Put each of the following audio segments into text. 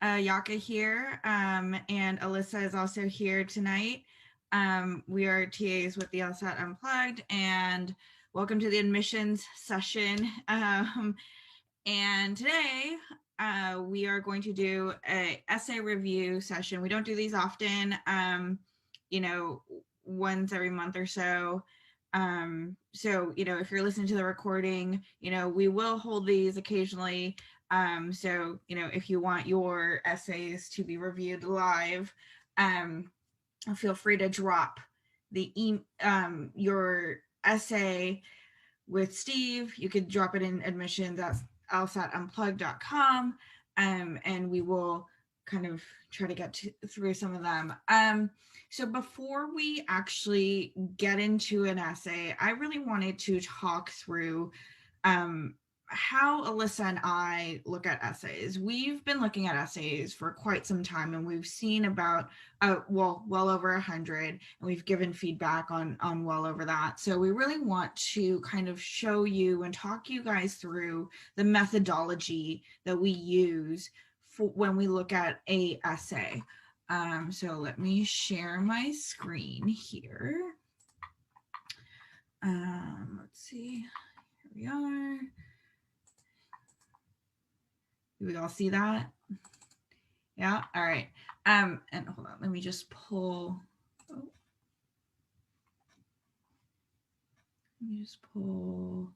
Ayaka here, and Alyssa is also here tonight. We are TAs with the LSAT Unplugged, and welcome to the admissions session. And today we are going to do a essay review session. We don't do these often, once every month or so. So, if you're listening to the recording, we will hold these occasionally. So, if you want your essays to be reviewed live, feel free to drop your essay with Steve. You could drop it in admissions at lsatunplugged.com, and we will kind of try to get through some of them. So before we actually get into an essay, I really wanted to talk through how Alyssa and I look at essays. We've been looking at essays for quite some time, and we've seen about well over 100, and we've given feedback on well over that. So we really want to kind of show you and talk you guys through the methodology that we use for when we look at a essay. So let me share my screen here. Let's see. Here we are. Do we all see that? Yeah. All right. And hold on. Let me just pull. Let me just pull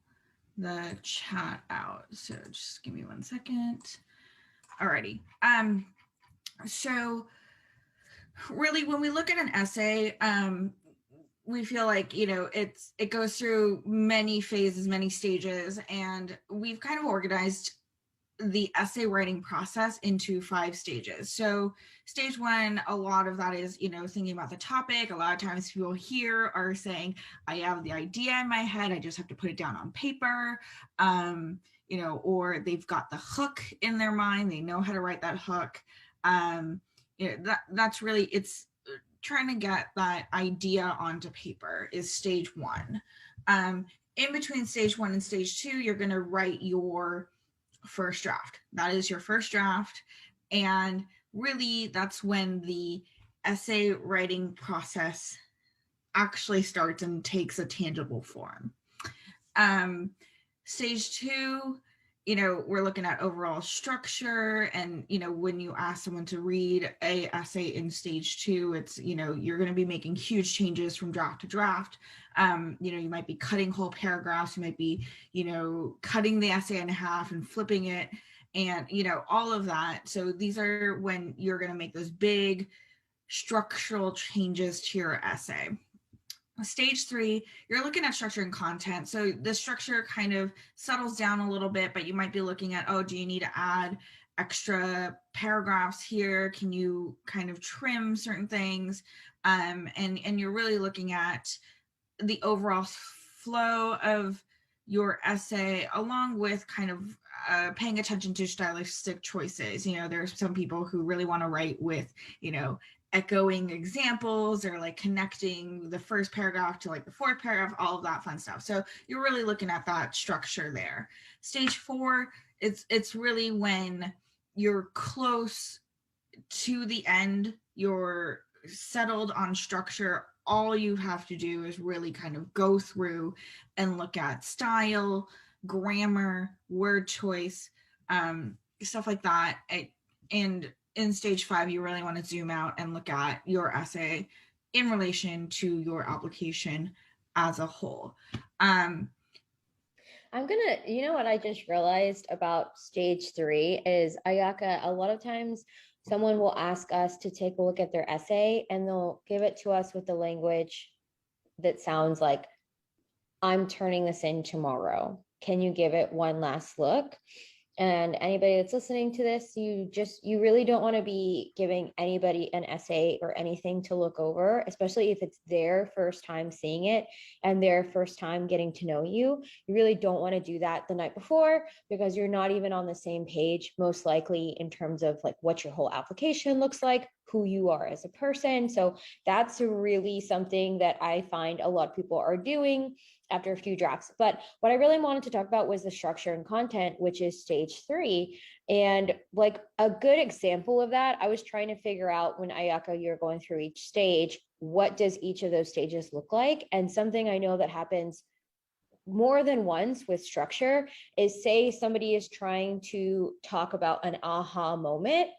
the chat out. So just give me 1 second. Alrighty. So really, when we look at an essay, we feel like it goes through many phases, many stages, and we've kind of organized the essay writing process into 5 stages. So stage 1, a lot of that is, thinking about the topic. A lot of times people here are saying, I have the idea in my head, I just have to put it down on paper, or they've got the hook in their mind, they know how to write that hook. That's really, it's trying to get that idea onto paper is stage 1. In between stage 1 and stage 2, you're going to write your first draft. That is your first draft. And really, that's when the essay writing process actually starts and takes a tangible form. Stage 2, we're looking at overall structure. And, when you ask someone to read a essay in stage 2, it's, you're going to be making huge changes from draft to draft. You might be cutting whole paragraphs. You might be, cutting the essay in half and flipping it and, all of that. So these are when you're going to make those big structural changes to your essay. Stage 3, you're looking at structure and content. So the structure kind of settles down a little bit, but you might be looking at, do you need to add extra paragraphs here? Can you kind of trim certain things? And you're really looking at the overall flow of your essay, along with kind of paying attention to stylistic choices. There's some people who really want to write with, echoing examples or like connecting the first paragraph to like the fourth paragraph, all of that fun stuff. So you're really looking at that structure there. Stage 4, it's really when you're close to the end, you're settled on structure. All you have to do is really kind of go through and look at style, grammar, word choice, stuff like that. And in stage 5, you really want to zoom out and look at your essay in relation to your application as a whole. I'm gonna, what I just realized about stage 3 is, Ayaka, a lot of times someone will ask us to take a look at their essay and they'll give it to us with the language that sounds like, I'm turning this in tomorrow. Can you give it one last look? And anybody that's listening to this, you really don't want to be giving anybody an essay or anything to look over, especially if it's their first time seeing it and their first time getting to know you. You really don't want to do that the night before, because you're not even on the same page, most likely, in terms of like what your whole application looks like, who you are as a person. So that's really something that I find a lot of people are doing after a few drafts. But what I really wanted to talk about was the structure and content, which is stage 3. And like a good example of that, I was trying to figure out, when Ayaka, you're going through each stage, what does each of those stages look like? And something I know that happens more than once with structure is, say somebody is trying to talk about an aha moment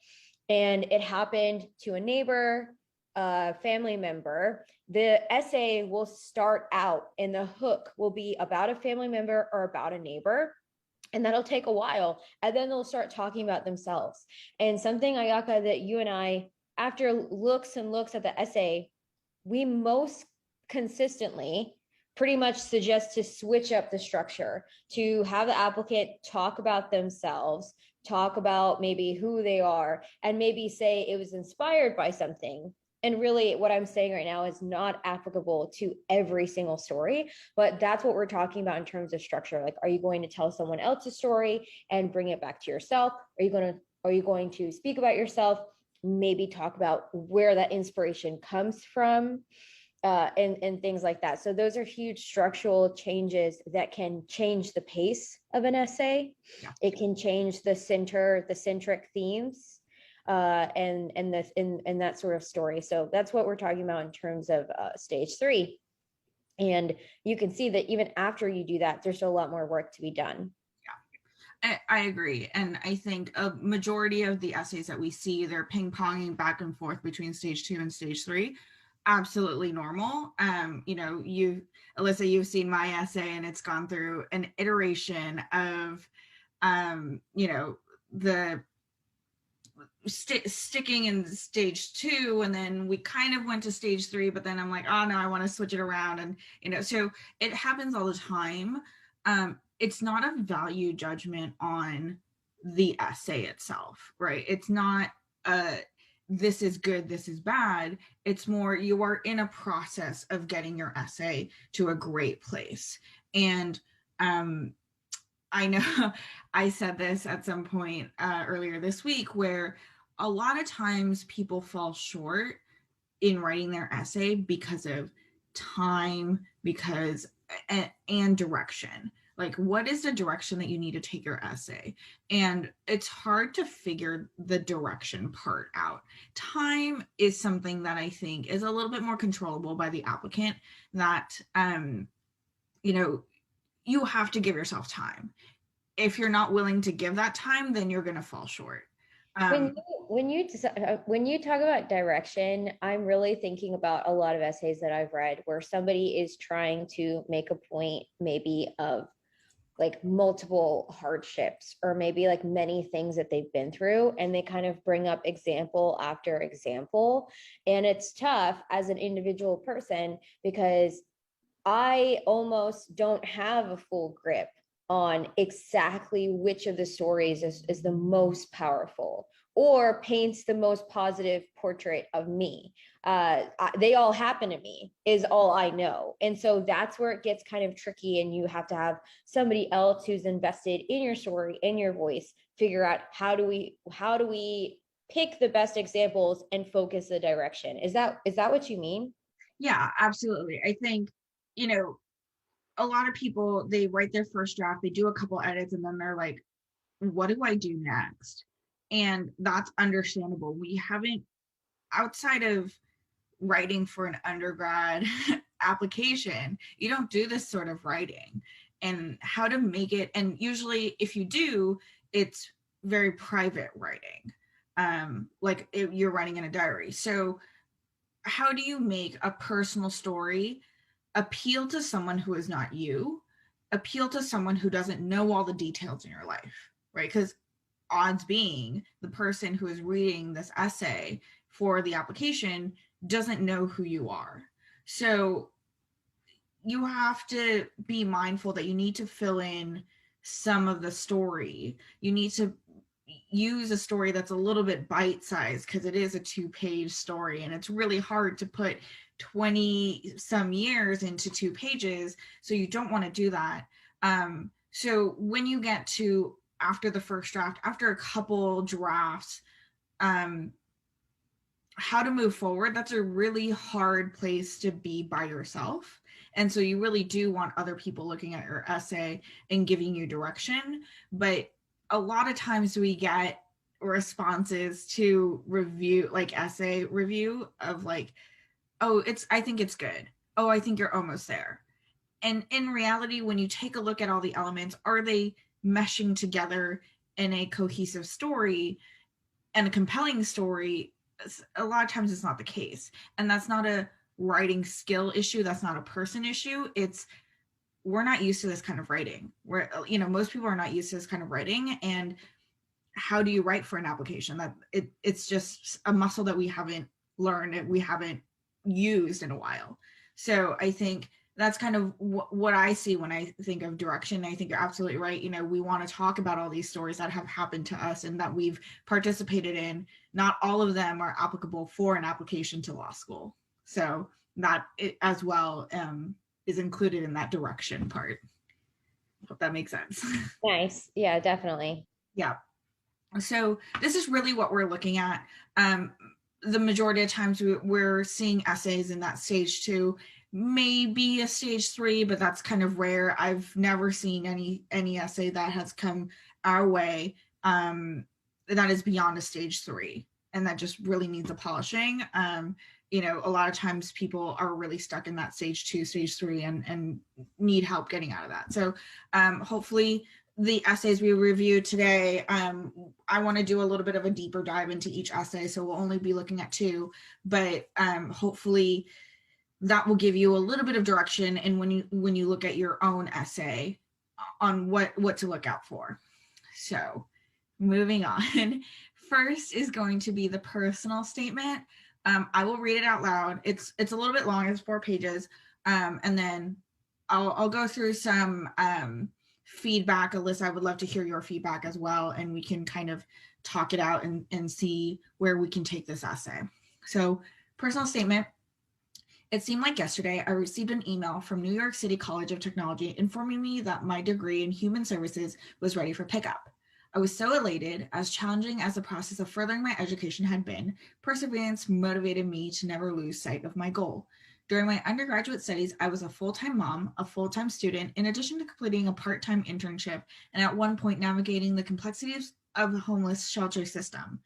and it happened to a neighbor, a family member. The essay will start out and the hook will be about a family member or about a neighbor, and that'll take a while, and then they'll start talking about themselves. And something, Ayaka, that you and I, after looks and looks at the essay, we most consistently pretty much suggest to switch up the structure, to have the applicant talk about themselves, talk about maybe who they are, and maybe say it was inspired by something. And really, what I'm saying right now is not applicable to every single story, but that's what we're talking about in terms of structure. Like, are you going to tell someone else's story and bring it back to yourself? Are you going to speak about yourself, maybe talk about where that inspiration comes from, and things like that. So those are huge structural changes that can change the pace of an essay. Yeah. It can change the centric themes, and that sort of story. So that's what we're talking about in terms of stage 3. And you can see that even after you do that, there's still a lot more work to be done. I agree. And I think a majority of the essays that we see, they're ping-ponging back and forth between stage 2 and stage 3. Absolutely normal. Alyssa, you've seen my essay and it's gone through an iteration of, the sticking in stage 2, and then we kind of went to stage 3, but then I'm like, oh no, I want to switch it around. And so it happens all the time. It's not a value judgment on the essay itself, right? It's not this is good, this is bad. It's more, you are in a process of getting your essay to a great place. And I know I said this at some point earlier this week, where a lot of times people fall short in writing their essay because of time, and direction. Like, what is the direction that you need to take your essay? And it's hard to figure the direction part out. Time is something that I think is a little bit more controllable by the applicant, that you have to give yourself time. If you're not willing to give that time, then you're going to fall short. When you talk about direction, I'm really thinking about a lot of essays that I've read where somebody is trying to make a point, maybe of like multiple hardships or maybe like many things that they've been through, and they kind of bring up example after example. And it's tough as an individual person because I almost don't have a full grip on exactly which of the stories is the most powerful or paints the most positive portrait of me. They all happen to me is all I know. And so that's where it gets kind of tricky. And you have to have somebody else who's invested in your story, in your voice, figure out how do we pick the best examples and focus the direction. Is that what you mean? Yeah, absolutely. I think, a lot of people, they write their first draft, they do a couple edits, and then they're like, what do I do next? And that's understandable. We haven't, outside of writing for an undergrad application, you don't do this sort of writing. And how to make it, and usually if you do, it's very private writing, like you're writing in a diary. So how do you make a personal story appeal to someone who is not you, appeal to someone who doesn't know all the details in your life, right? Because odds being the person who is reading this essay for the application doesn't know who you are. So you have to be mindful that you need to fill in some of the story. You need to use a story that's a little bit bite-sized, because it is a 2-page story and it's really hard to put 20 some years into 2 pages. So you don't want to do that. So when you get to after the first draft, after a couple drafts, how to move forward, that's a really hard place to be by yourself. And so you really do want other people looking at your essay and giving you direction. But a lot of times we get responses to review, like essay review of like, oh, I think it's good. Oh, I think you're almost there. And in reality, when you take a look at all the elements, are they meshing together in a cohesive story and a compelling story? A lot of times it's not the case. And that's not a writing skill issue. That's not a person issue. It's we're not used to this kind of writing. Most people are not used to this kind of writing. And how do you write for an application? It's just a muscle that we haven't learned, we haven't used in a while. So I think that's kind of what I see when I think of direction. I think you're absolutely right. We want to talk about all these stories that have happened to us and that we've participated in. Not all of them are applicable for an application to law school. So that as well is included in that direction part. Hope that makes sense. Nice. Yeah, definitely. Yeah. So this is really what we're looking at. The majority of times we're seeing essays in that stage 2, maybe a stage 3, but that's kind of rare. I've never seen any essay that has come our way that is beyond a stage 3 and that just really needs a polishing. A lot of times people are really stuck in that stage 2, stage 3 and need help getting out of that. So hopefully the essays we review today, I want to do a little bit of a deeper dive into each essay, so we'll only be looking at 2, but hopefully that will give you a little bit of direction. And when you look at your own essay on what to look out for. So moving on, first is going to be the personal statement. I will read it out loud. It's a little bit long, it's 4 pages, and then I'll go through some feedback. Alyssa, I would love to hear your feedback as well, and we can kind of talk it out and see where we can take this essay. So, personal statement. It seemed like yesterday I received an email from New York City College of Technology informing me that my degree in human services was ready for pickup. I was so elated, as challenging as the process of furthering my education had been. Perseverance motivated me to never lose sight of my goal. During my undergraduate studies, I was a full-time mom, a full-time student, in addition to completing a part-time internship, and at one point navigating the complexities of the homeless shelter system.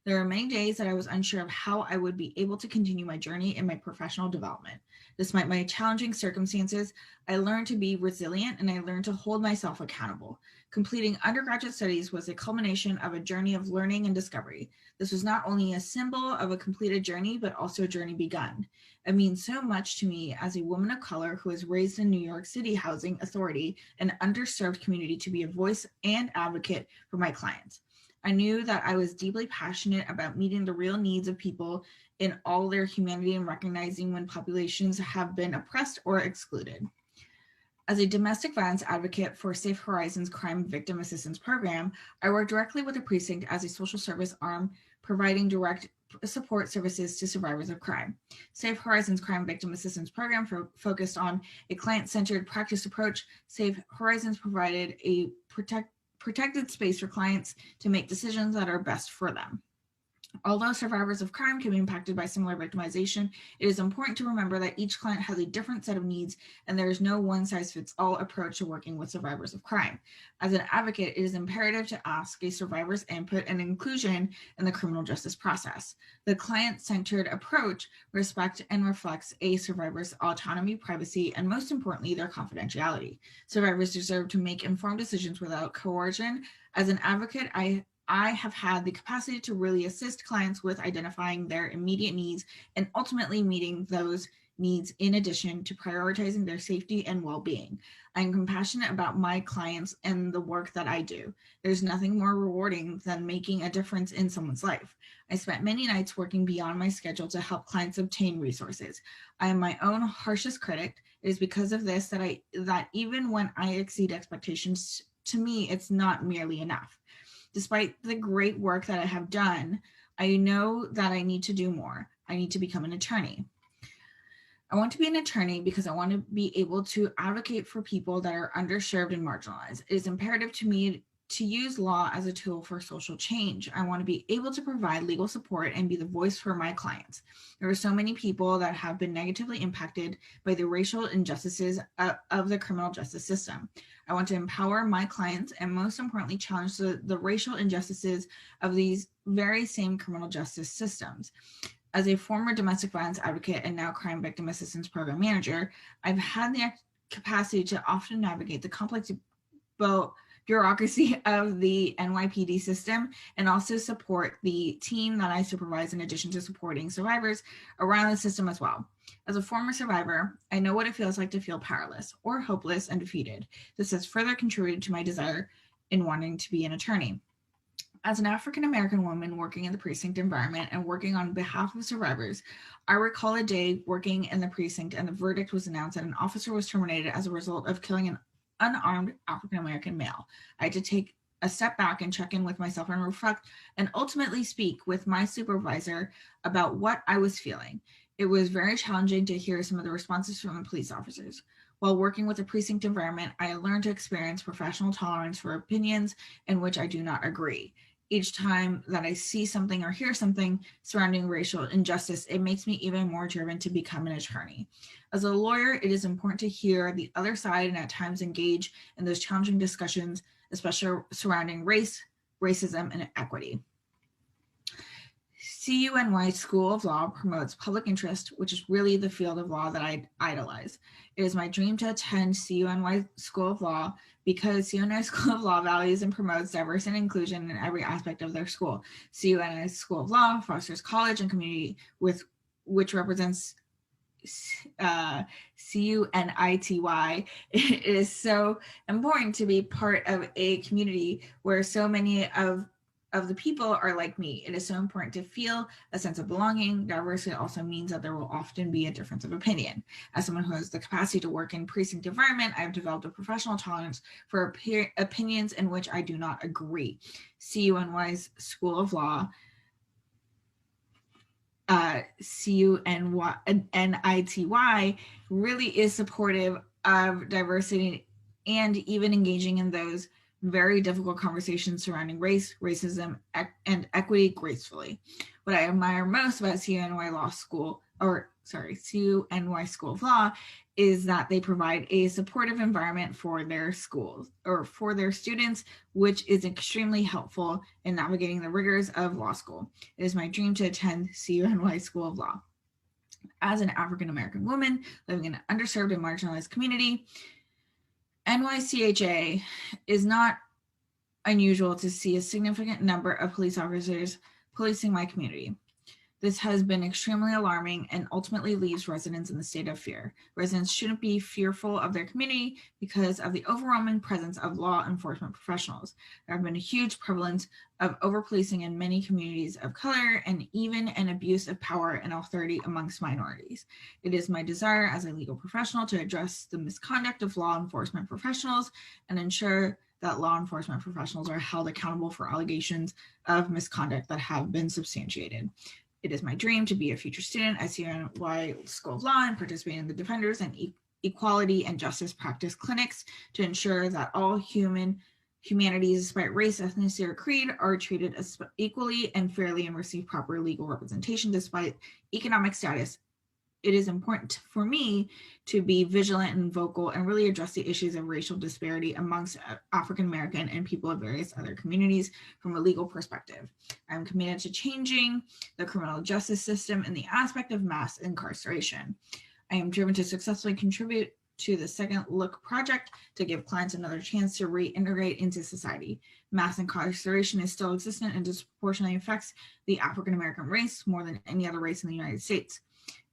There were many days that I was unsure of how I would be able to continue my journey in my professional development. Despite my challenging circumstances, I learned to be resilient and I learned to hold myself accountable. Completing undergraduate studies was a culmination of a journey of learning and discovery. This was not only a symbol of a completed journey, but also a journey begun. It means so much to me as a woman of color who was raised in New York City Housing Authority, an underserved community, to be a voice and advocate for my clients. I knew that I was deeply passionate about meeting the real needs of people in all their humanity and recognizing when populations have been oppressed or excluded. As a domestic violence advocate for Safe Horizons Crime Victim Assistance Program, I work directly with the precinct as a social service arm, providing direct support services to survivors of crime. Safe Horizons Crime Victim Assistance Program focused on a client-centered practice approach. Safe Horizons provided a protected space for clients to make decisions that are best for them. Although survivors of crime can be impacted by similar victimization, it is important to remember that each client has a different set of needs, and there is no one-size-fits-all approach to working with survivors of crime. As an advocate, it is imperative to ask a survivor's input and inclusion in the criminal justice process. The client-centered approach respects and reflects a survivor's autonomy, privacy, and most importantly, their confidentiality. Survivors deserve to make informed decisions without coercion. As an advocate, I have had the capacity to really assist clients with identifying their immediate needs and ultimately meeting those needs in addition to prioritizing their safety and well-being. I'm compassionate about my clients and the work that I do. There's nothing more rewarding than making a difference in someone's life. I spent many nights working beyond my schedule to help clients obtain resources. I am my own harshest critic. It is because of this that even when I exceed expectations, to me, it's not merely enough. Despite the great work that I have done, I know that I need to do more. I need to become an attorney. I want to be an attorney because I want to be able to advocate for people that are underserved and marginalized. It is imperative to me to use law as a tool for social change. I want to be able to provide legal support and be the voice for my clients. There are so many people that have been negatively impacted by the racial injustices of the criminal justice system. I want to empower my clients and, most importantly, challenge the racial injustices of these very same criminal justice systems. As a former domestic violence advocate and now crime victim assistance program manager, I've had the capacity to often navigate the complex bureaucracy of the NYPD system and also support the team that I supervise, in addition to supporting survivors around the system as well. As a former survivor, I know what it feels like to feel powerless or hopeless and defeated. This has further contributed to my desire in wanting to be an attorney. As an African American woman working in the precinct environment and working on behalf of survivors, I recall a day working in the precinct and the verdict was announced that an officer was terminated as a result of killing an unarmed African American male. I had to take a step back and check in with myself and reflect and ultimately speak with my supervisor about what I was feeling. It was very challenging to hear some of the responses from the police officers. While working with the precinct environment, I learned to experience professional tolerance for opinions in which I do not agree. Each time that I see something or hear something surrounding racial injustice, it makes me even more driven to become an attorney. As a lawyer, it is important to hear the other side and at times engage in those challenging discussions, especially surrounding race, racism, and equity. CUNY School of Law promotes public interest, which is really the field of law that I idolize. It is my dream to attend CUNY School of Law because CUNY School of Law values and promotes diversity and inclusion in every aspect of their school. CUNY School of Law fosters college and community which represents CUNITY. It is so important to be part of a community where so many of the people are like me. It is so important to feel a sense of belonging. Diversity also means that there will often be a difference of opinion. As someone who has the capacity to work in precinct environment, I have developed a professional tolerance for opinions in which I do not agree. CUNY's School of Law, CUNITY, really is supportive of diversity and even engaging in those very difficult conversations surrounding race, racism, and equity gracefully. What I admire most about CUNY School of Law is that they provide a supportive environment for their schools or for their students, which is extremely helpful in navigating the rigors of law school. It is my dream to attend CUNY School of Law. As an African American woman living in an underserved and marginalized community, NYCHA is not unusual to see a significant number of police officers policing my community. This has been extremely alarming and ultimately leaves residents in the state of fear. Residents shouldn't be fearful of their community because of the overwhelming presence of law enforcement professionals. There have been a huge prevalence of over-policing in many communities of color and even an abuse of power and authority amongst minorities. It is my desire as a legal professional to address the misconduct of law enforcement professionals and ensure that law enforcement professionals are held accountable for allegations of misconduct that have been substantiated. It is my dream to be a future student at CUNY School of Law and participate in the Defenders and Equality and Justice Practice clinics to ensure that all humanities, despite race, ethnicity, or creed, are treated as equally and fairly and receive proper legal representation despite economic status. It is important for me to be vigilant and vocal and really address the issues of racial disparity amongst African American and people of various other communities from a legal perspective. I'm committed to changing the criminal justice system in the aspect of mass incarceration. I am driven to successfully contribute to the Second Look project to give clients another chance to reintegrate into society. Mass incarceration is still existent and disproportionately affects the African American race more than any other race in the United States.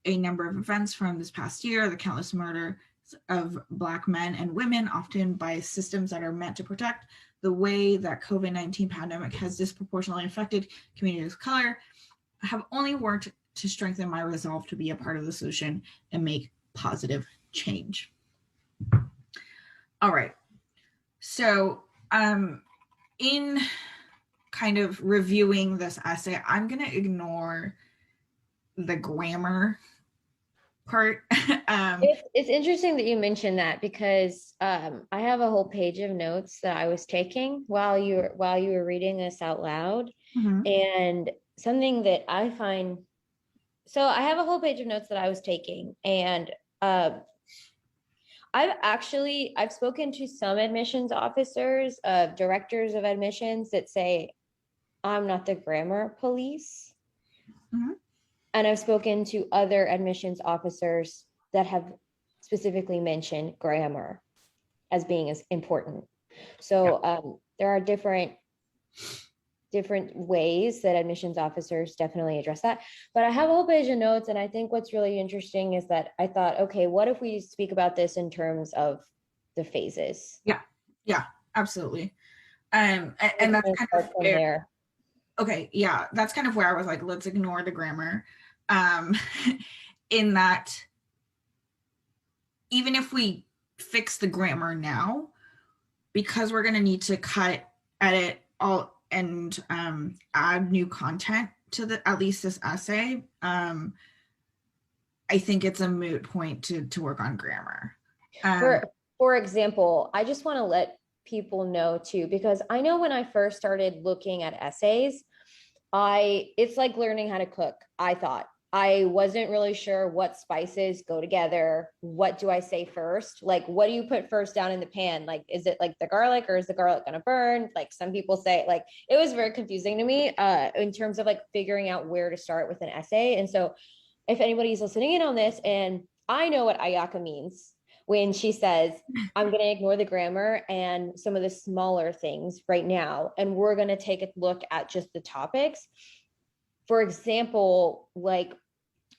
A number of events from this past year, the countless murder of Black men and women, often by systems that are meant to protect, the way that COVID-19 pandemic has disproportionately affected communities of color, have only worked to strengthen my resolve to be a part of the solution and make positive change. All right. So in kind of reviewing this essay, I'm going to ignore the grammar part. It's interesting that you mentioned that because I have a whole page of notes that I was taking while you were reading this out loud, Mhm. and something that I find so I have a whole page of notes that I was taking, and uh, I've spoken to some admissions officers, directors of admissions that say I'm not the grammar police, Mhm. and I've spoken to other admissions officers that have specifically mentioned grammar as being as important. Yeah. So there are different ways that admissions officers definitely address that. But I have a whole page of notes, and I think what's really interesting is that I thought, okay, what if we speak about this in terms of the phases? Yeah. Yeah. Absolutely. We're And that's going to kind of start from where, there. okay, yeah, that's kind of where I was like, let's ignore the grammar. Um, in that, even if we fix the grammar now, because we're going to need to cut, edit, all, and add new content to the at least this essay, I think it's a moot point to work on grammar. Um, For example, I just want to let people know too, because I know when I first started looking at essays, it's like learning how to cook. I thought I wasn't really sure what spices go together. What do I say first? Like, what do you put first down in the pan? Like, is it like the garlic, or is the garlic going to burn? Like, some people say, like, it was very confusing to me in terms of like figuring out where to start with an essay. And so, if anybody's listening in on this, and I know what Ayaka means when she says, I'm going to ignore the grammar and some of the smaller things right now, and we're going to take a look at just the topics. For example, like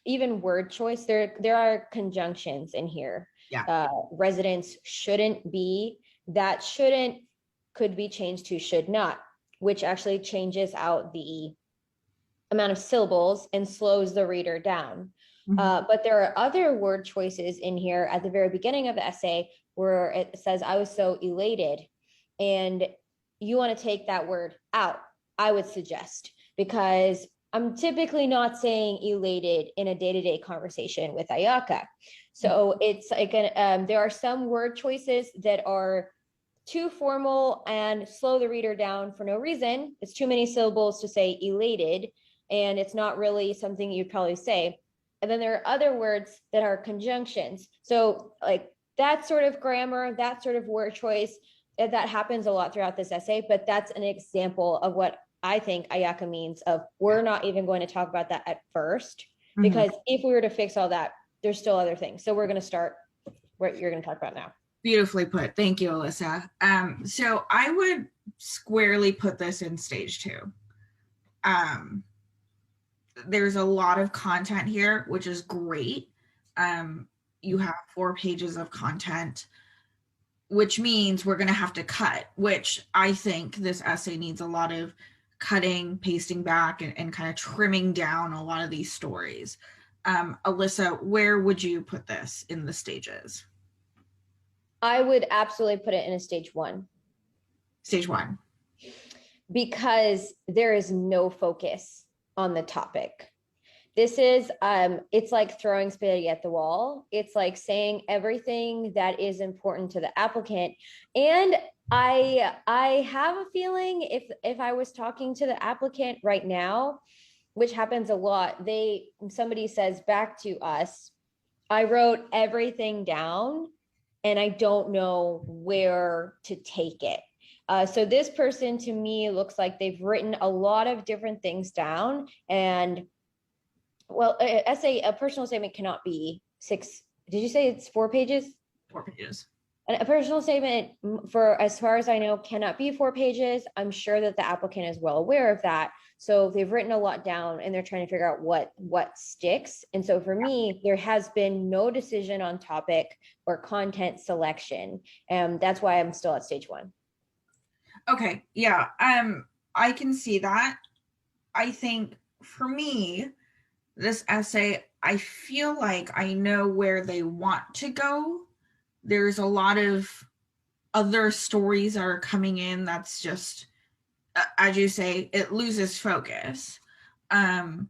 even word choice, there are conjunctions in here. yeah. Residents shouldn't be, that shouldn't could be changed to should not, which actually changes out the amount of syllables and slows the reader down. Mhm. But there are other word choices in here at the very beginning of the essay where it says, I was so elated. And you want to take that word out, I would suggest, because I'm typically not saying elated in a day-to-day conversation with Ayaka. So it's like there are some word choices that are too formal and slow the reader down for no reason. It's too many syllables to say elated, and it's not really something you'd probably say. And then there are other words that are conjunctions. So, like that sort of grammar, that sort of word choice, that happens a lot throughout this essay, but that's an example of what I think Ayaka means of we're not even going to talk about that at first, Mhm. because if we were to fix all that, there's still other things. So we're going to start what you're going to talk about now. Beautifully put. Thank you, Alyssa. So I would squarely put this in stage two. Um, there's a lot of content here, which is great. You have 4 pages of content, which means we're going to have to cut, which I think this essay needs a lot of cutting, pasting back, and kind of trimming down a lot of these stories. Alyssa, where would you put this in the stages? I would absolutely put it in a stage one Stage one. because there is no focus on the topic. This is it's like throwing spaghetti at the wall. It's like saying everything that is important to the applicant. And I have a feeling if I was talking to the applicant right now, which happens a lot, somebody says back to us, I wrote everything down and I don't know where to take it. So this person to me looks like they've written a lot of different things down. And well, a personal statement cannot be six. Did you say it's 4 pages? 4 pages. And a personal statement, for as far as I know, cannot be 4 pages. I'm sure that the applicant is well aware of that. So they've written a lot down and they're trying to figure out what sticks. And so for me, there has been no decision on topic or content selection. And that's why I'm still at stage one. Okay, yeah. I can see that. I think for me, this essay, I feel like I know where they want to go. There's a lot of other stories that are coming in that's just as you say, it loses focus. Um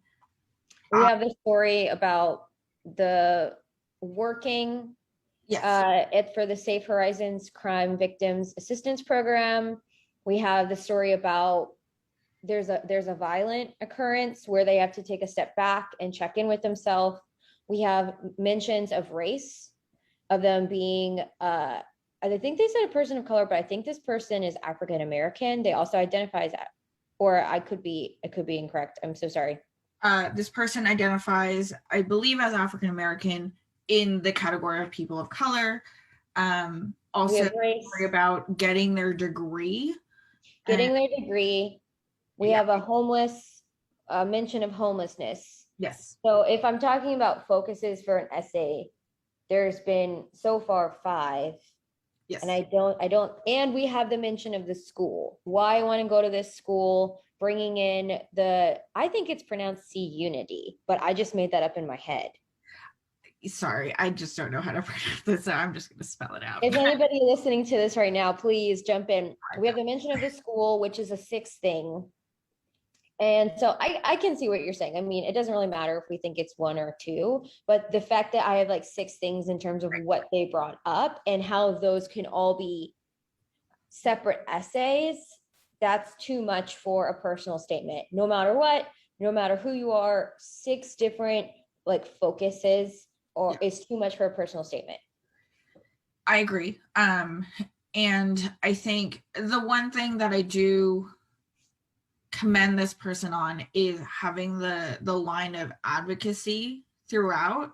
We have the story about the working Yes. for the Safe Horizons Crime Victims Assistance Program. We have the story about there's a violent occurrence where they have to take a step back and check in with themselves. We have mentions of race, of them being I think they said a person of color, but I think this person is African American. They also identify as that, or I could be incorrect. I'm so sorry. This person identifies, I believe, as African American in the category of people of color. We Also, have worry race, about getting their degree. And getting their degree. We yeah, have a mention of homelessness. yes, So if I'm talking about focuses for an essay, there's been so far 5. And yes. and we have the mention of the school, why I want to go to this school, bringing in I think it's pronounced C Unity, but I just made that up in my head. Sorry, I just don't know how to pronounce this, so I'm just going to spell it out. If anybody listening to this right now, please jump in. We have the mention of the school, which is a 6th thing. And so I can see what you're saying. I mean, it doesn't really matter if we think it's 1 or 2, but the fact that I have like 6 things in terms of what they brought up and how those can all be separate essays, that's too much for a personal statement. No matter what, no matter who you are, 6 different like focuses or Yeah, is too much for a personal statement. I agree. And I think the one thing that I do commend this person on is having the line of advocacy throughout.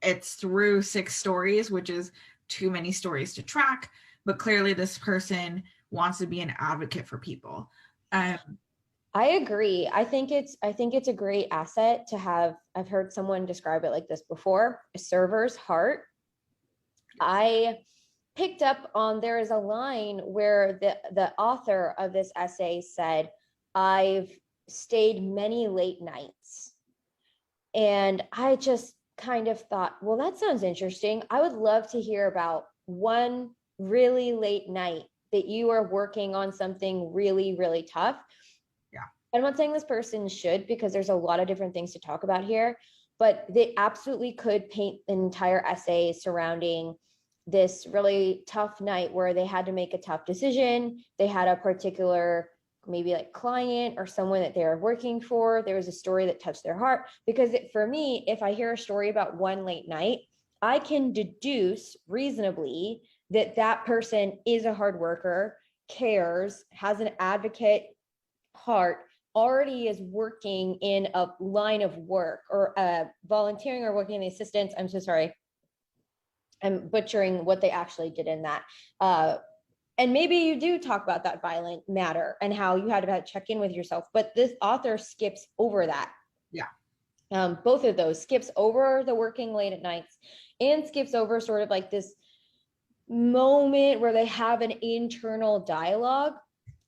It's through 6 stories, which is too many stories to track, but clearly this person wants to be an advocate for people. I agree. I think it's a great asset to have. I've heard someone describe it like this before, a server's heart. I picked up on there is a line where the author of this essay said, I've stayed many late nights. And I just kind of thought, well, that sounds interesting. I would love to hear about one really late night that you are working on something really, really tough. Yeah. I'm not saying this person should, because there's a lot of different things to talk about here, but they absolutely could paint an entire essay surrounding this really tough night where they had to make a tough decision. They had a particular maybe like client or someone that they were working for. There was a story that touched their heart. Because for me, if I hear a story about one late night, I can deduce reasonably that that person is a hard worker, cares, has an advocate heart, already is working in a line of work or volunteering or working in the assistance. I'm so sorry. I'm butchering what they actually did in that. And maybe you do talk about that violent matter and how you had to check in with yourself, but this author skips over that. Yeah. Both of those, skips over the working late at nights and skips over sort of like this moment where they have an internal dialogue.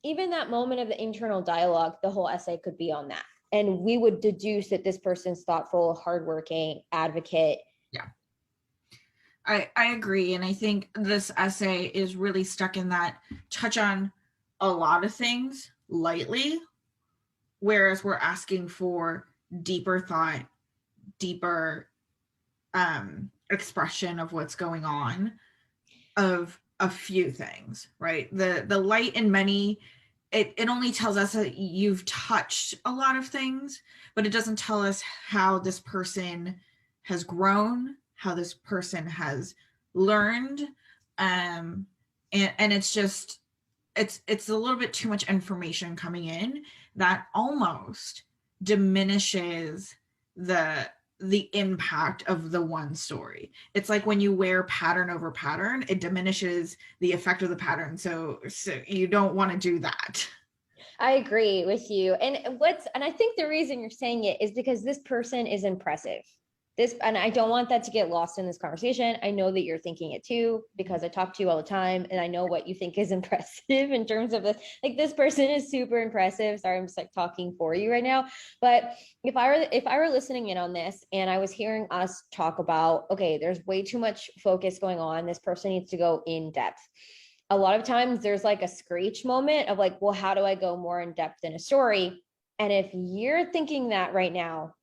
Even that moment of the internal dialogue, the whole essay could be on that. And we would deduce that this person's thoughtful, hardworking, advocate. Yeah. I agree. And I think this essay is really stuck in that touch on a lot of things lightly, whereas we're asking for deeper thought, deeper expression of what's going on, of a few things, right? The light in many, it only tells us that you've touched a lot of things, but it doesn't tell us how this person has grown, how this person has learned. And it's just it's a little bit too much information coming in that almost diminishes the impact of the one story. It's like when you wear pattern over pattern, it diminishes the effect of the pattern. So you don't want to do that. I agree with you. And I think the reason you're saying it is because this person is impressive. And I don't want that to get lost in this conversation. I know that you're thinking it too, because I talk to you all the time and I know what you think is impressive in terms of this. Like, this person is super impressive. Sorry, I'm just like talking for you right now. But if I were listening in on this and I was hearing us talk about, okay, there's way too much focus going on. This person needs to go in depth. A lot of times there's like a screech moment of like, well, how do I go more in depth in a story? And if you're thinking that right now,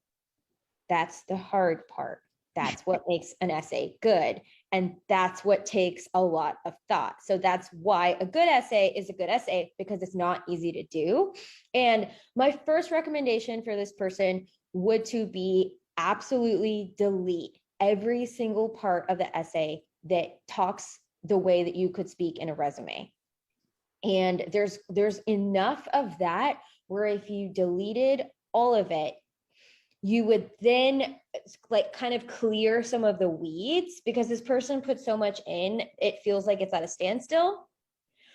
that's the hard part. That's what makes an essay good. And that's what takes a lot of thought. So that's why a good essay is a good essay, because it's not easy to do. And my first recommendation for this person would to be absolutely delete every single part of the essay that talks the way that you could speak in a resume. And there's enough of that where if you deleted all of it, you would then like kind of clear some of the weeds, because this person put so much in, it feels like it's at a standstill.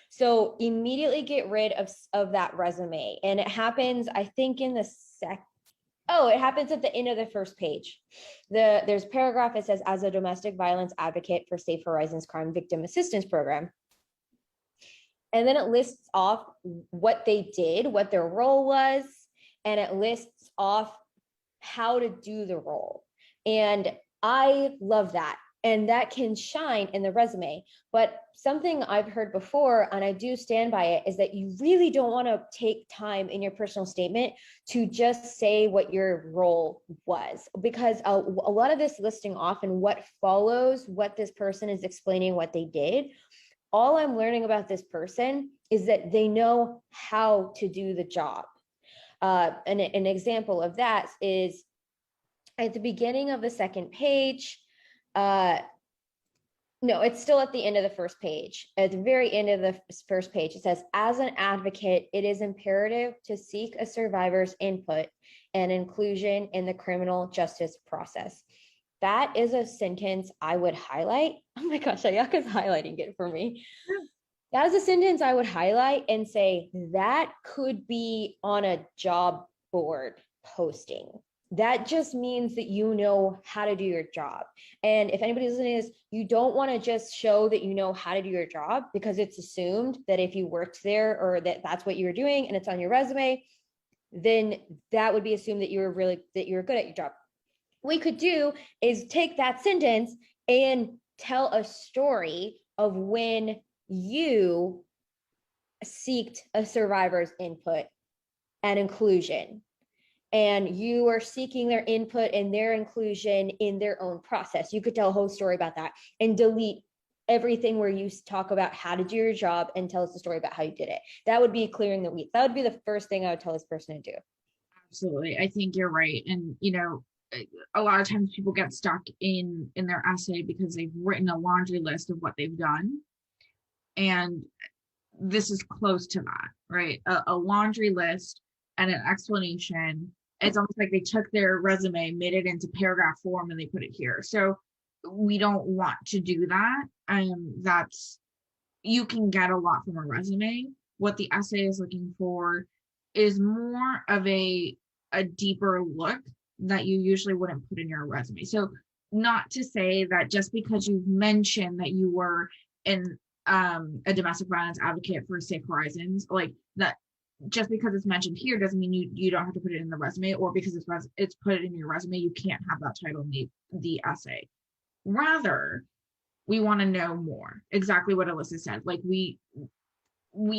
So immediately get rid of that resume. And it happens, I think, in the it happens at the end of the first page. There's a paragraph that says, as a domestic violence advocate for Safe Horizons Crime Victim Assistance Program. And then it lists off what they did, what their role was, and it lists off how to do the role. And I love that. And that can shine in the resume. But something I've heard before, and I do stand by it, is that you really don't want to take time in your personal statement to just say what your role was, because a lot of this listing off and what follows, what this person is explaining what they did, all I'm learning about this person is that they know how to do the job. And an example of that is at the beginning of the second page. No, it's still at the end of the first page. At the very end of the first page, it says, as an advocate, it is imperative to seek a survivor's input and inclusion in the criminal justice process. That is a sentence I would highlight. Oh my gosh, Ayaka's highlighting it for me. That is a sentence I would highlight and say, that could be on a job board posting. That just means that you know how to do your job. And if anybody's listening to this, you don't want to just show that you know how to do your job, because it's assumed that if you worked there or that's what you were doing and it's on your resume, then that would be assumed that you're good at your job. What we could do is take that sentence and tell a story of when you seeked a survivor's input and inclusion, and you are seeking their input and their inclusion in their own process. You could tell a whole story about that and delete everything where you talk about how to do your job and tell us the story about how you did it. That would be clearing the weeds. That would be the first thing I would tell this person to do. Absolutely. I think you're right. And, a lot of times people get stuck in their essay because they've written a laundry list of what they've done. And this is close to that, right? A laundry list and an explanation. It's almost like they took their resume, made it into paragraph form, and they put it here. So we don't want to do that. You can get a lot from a resume. What the essay is looking for is more of a deeper look that you usually wouldn't put in your resume. So not to say that just because you've mentioned that you were in a domestic violence advocate for Safe Horizons, like that, just because it's mentioned here doesn't mean you don't have to put it in the resume, or because it's put in your resume, you can't have that title in the essay. Rather, we want to know more. Exactly what Alyssa said. Like we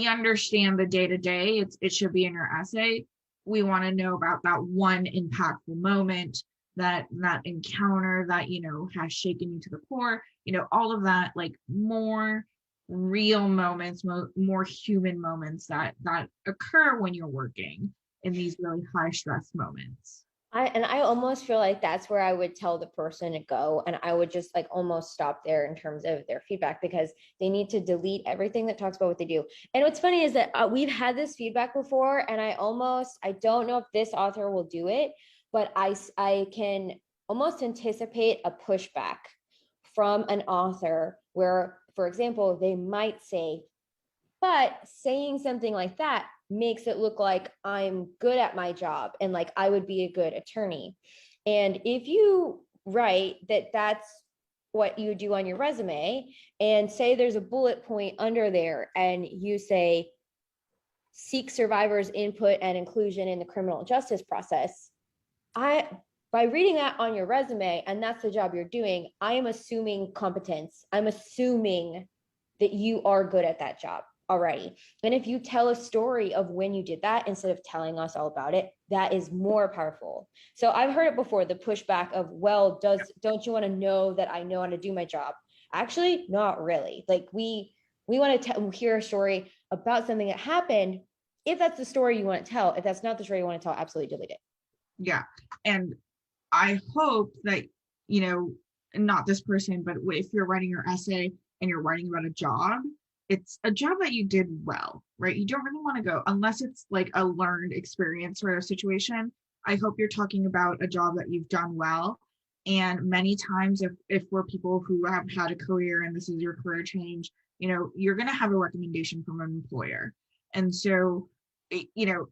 understand the day-to-day, it should be in your essay. We want to know about that one impactful moment, that encounter that has shaken you to the core, all of that, like more real moments, more human moments that occur when you're working in these really high stress moments. I almost feel like that's where I would tell the person to go. And I would just like almost stop there in terms of their feedback, because they need to delete everything that talks about what they do. And what's funny is that we've had this feedback before, and I don't know if this author will do it, but I can almost anticipate a pushback from an author where, for example, they might say, but saying something like that makes it look like I'm good at my job and like I would be a good attorney. And if you write that that's what you do on your resume, and say there's a bullet point under there and you say, seek survivors' input and inclusion in the criminal justice process, by reading that on your resume, and that's the job you're doing, I am assuming competence. I'm assuming that you are good at that job. already. And if you tell a story of when you did that instead of telling us all about it, that is more powerful. So I've heard it before, the pushback of, well, don't you want to know that I know how to do my job? Actually, not really. Like we want to hear a story about something that happened. If that's the story you want to tell, if that's not the story you want to tell, absolutely delete it. Yeah. And I hope that, you know, not this person, but if you're writing your essay and you're writing about a job, it's a job that you did well, right? You don't really want to go, unless it's like a learned experience sort of situation. I hope you're talking about a job that you've done well. And many times, if we're people who have had a career and this is your career change, you know, you're going to have a recommendation from an employer. And so, you know,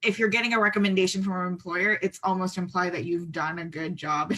if you're getting a recommendation from an employer, it's almost implied that you've done a good job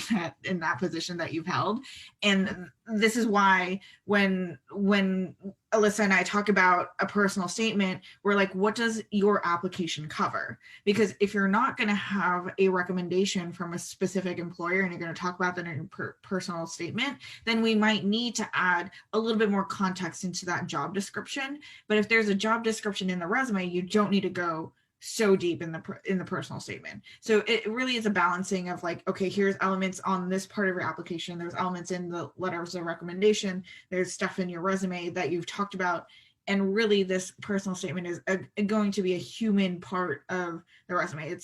in that position that you've held. And this is why when Alyssa and I talk about a personal statement, we're like, what does your application cover? Because if you're not going to have a recommendation from a specific employer and you're going to talk about that in your personal statement, then we might need to add a little bit more context into that job description. But if there's a job description in the resume, you don't need to go so deep in the personal statement. So it really is a balancing of like, okay, here's elements on this part of your application, there's elements in the letters of recommendation, there's stuff in your resume that you've talked about, and really this personal statement is going to be a human part of the resume.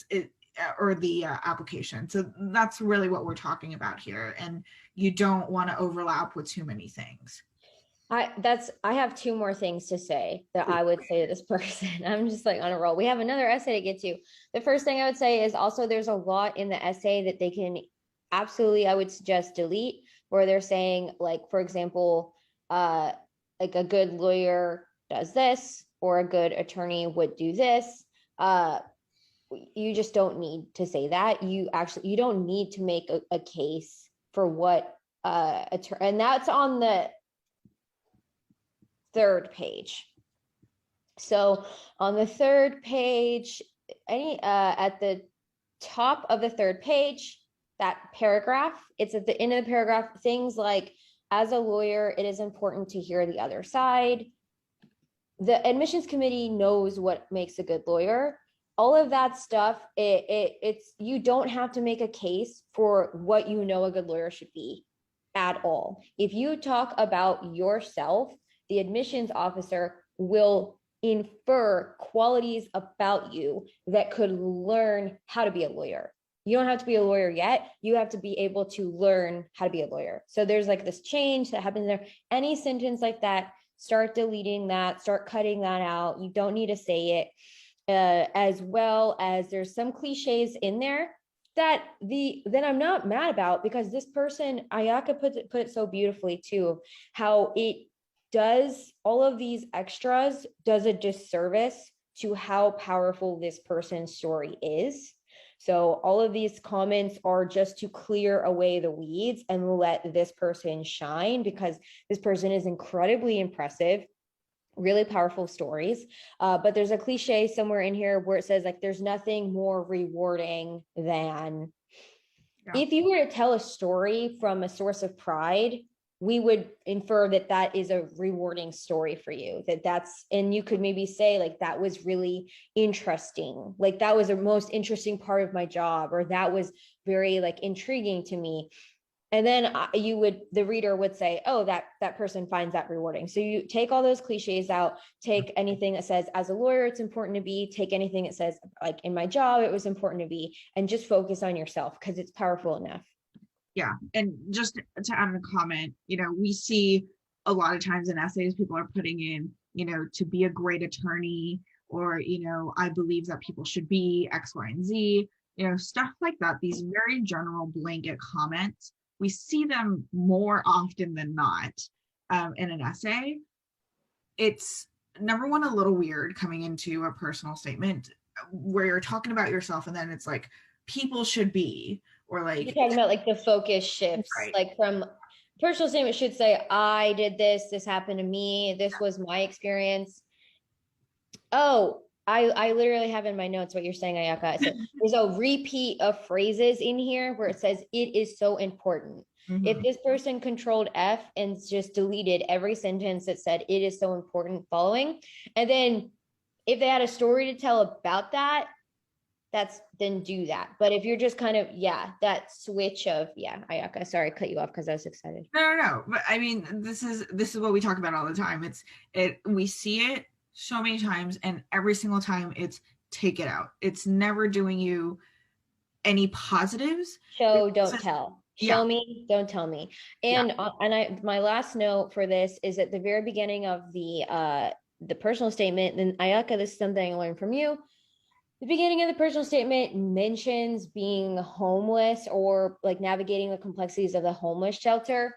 Or the application. So that's really what we're talking about here, and you don't want to overlap with too many things. I have two more things to say that I would say to this person. I'm just like on a roll. We have another essay to get to. The first thing I would say is also there's a lot in the essay that they can absolutely, I would suggest delete, where they're saying, like, for example, like a good lawyer does this, or a good attorney would do this. You just don't need to say that. You don't need to make a case for what and that's on the third page. So on the third page, at the top of the third page, that paragraph, it's at the end of the paragraph, things like, as a lawyer, it is important to hear the other side. The admissions committee knows what makes a good lawyer. All of that stuff, it's you don't have to make a case for what you know a good lawyer should be at all. If you talk about yourself, the admissions officer will infer qualities about you that could learn how to be a lawyer. You don't have to be a lawyer yet. You have to be able to learn how to be a lawyer. So there's like this change that happens there. Any sentence like that, start deleting that, start cutting that out. You don't need to say it. As well as there's some cliches in there that I'm not mad about, because this person, Ayaka, put it so beautifully too, how it does all of these extras does a disservice to how powerful this person's story is. So all of these comments are just to clear away the weeds and let this person shine, because this person is incredibly impressive, really powerful stories. But there's a cliche somewhere in here where it says, like, there's nothing more rewarding than, if you were to tell a story from a source of pride, we would infer that that is a rewarding story for you, and you could maybe say, like, that was really interesting, like that was the most interesting part of my job, or that was very like intriguing to me. And then the reader would say, oh, that person finds that rewarding. So you take all those cliches out, take anything that says, as a lawyer, it's important to be, take anything that says, like, in my job, it was important to be, and just focus on yourself, because it's powerful enough. Yeah. And just to add a comment, you know, we see a lot of times in essays, people are putting in, you know, to be a great attorney, or, you know, I believe that people should be X, Y, and Z, you know, stuff like that. These very general blanket comments, we see them more often than not in an essay. It's number one, a little weird coming into a personal statement where you're talking about yourself and then it's like, people should be, or like, You're talking about like the focus shifts, right. like from personal statement should say, I did this happened to me, this was my experience. Oh, I literally have in my notes what you're saying, Ayaka. So there's a repeat of phrases in here where it says it is so important. If Mhm. this person controlled F and just deleted every sentence that said it is so important following, and then if they had a story to tell about that, that's then do that. But if you're just kind of, yeah, that switch of, yeah, Ayaka, sorry, I cut you off because I was excited. No, no, no. But I mean, this is what we talk about all the time. We see it so many times, and every single time it's take it out. It's never doing you any positives. Show, It's don't just, tell. yeah, Show me, don't tell me. yeah, And I my last note for this is at the very beginning of the personal statement. Then Ayaka, this is something I learned from you. The beginning of the personal statement mentions being homeless or like navigating the complexities of the homeless shelter.